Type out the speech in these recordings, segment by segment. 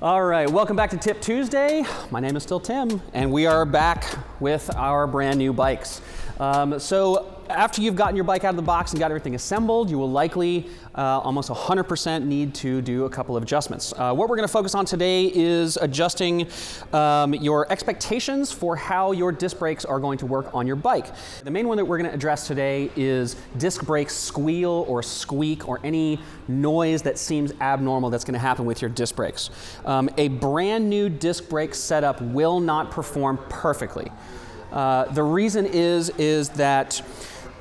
All right, welcome back to Tip Tuesday. My name is still Tim, and we are back with our brand new bikes. So after you've gotten your bike out of the box and got everything assembled, you will likely almost 100% need to do a couple of adjustments. What we're going to focus on today is adjusting your expectations for how your disc brakes are going to work on your bike. The main one that we're going to address today is disc brake squeal or squeak or any noise that seems abnormal that's going to happen with your disc brakes. A brand new disc brake setup will not perform perfectly. The reason is that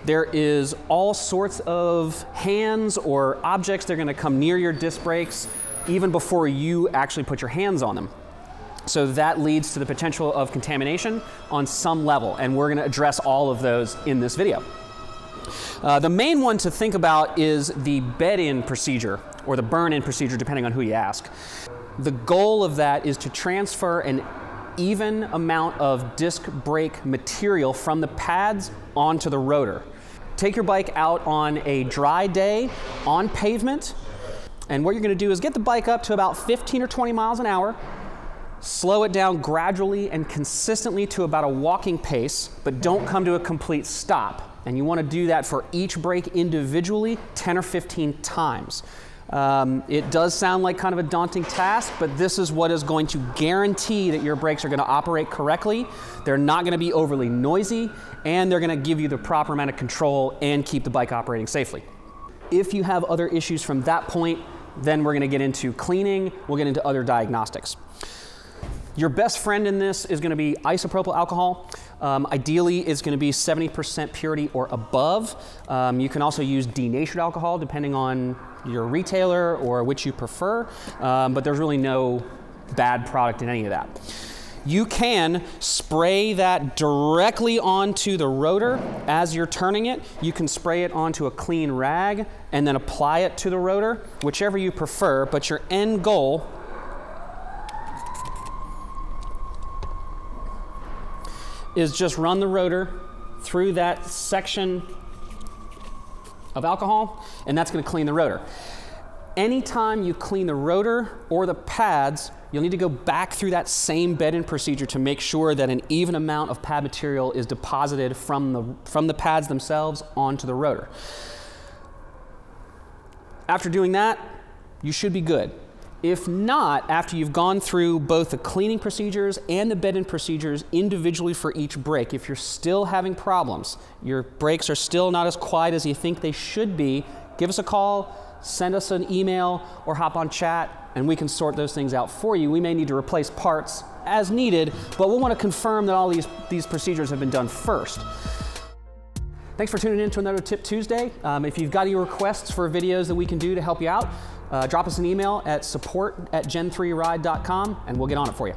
there is all sorts of hands or objects that are going to come near your disc brakes even before you actually put your hands on them. So that leads to the potential of contamination on some level, and we're going to address all of those in this video. The main one to think about is the bed-in procedure or the burn-in procedure, depending on who you ask. The goal of that is to transfer an even amount of disc brake material from the pads onto the rotor. Take your bike out on a dry day on pavement, and what you're going to do is get the bike up to about 15 or 20 miles an hour, slow it down gradually and consistently to about a walking pace, but don't come to a complete stop. And you want to do that for each brake individually 10 or 15 times. It does sound like kind of a daunting task, but this is what is going to guarantee that your brakes are going to operate correctly. They're not going to be overly noisy, and they're going to give you the proper amount of control and keep the bike operating safely. If you have other issues from that point, then we're going to get into cleaning, we'll get into other diagnostics. Your best friend in this is going to be isopropyl alcohol. Ideally, it's going to be 70% purity or above. You can also use denatured alcohol depending on your retailer or which you prefer, but there's really no bad product in any of that. You can spray that directly onto the rotor as you're turning it. You can spray it onto a clean rag and then apply it to the rotor, whichever you prefer, but your end goal is just run the rotor through that section of alcohol, and that's going to clean the rotor. Anytime you clean the rotor or the pads, you'll need to go back through that same bed-in procedure to make sure that an even amount of pad material is deposited from the pads themselves onto the rotor. After doing that, you should be good. If not, after you've gone through both the cleaning procedures and the bed-in procedures individually for each brake, if you're still having problems, your brakes are still not as quiet as you think they should be, give us a call, send us an email, or hop on chat, and we can sort those things out for you. We may need to replace parts as needed, but we'll want to confirm that all these procedures have been done first. Thanks for tuning in to another Tip Tuesday. If you've got any requests for videos that we can do to help you out, drop us an email at support@gen3ride.com and we'll get on it for you.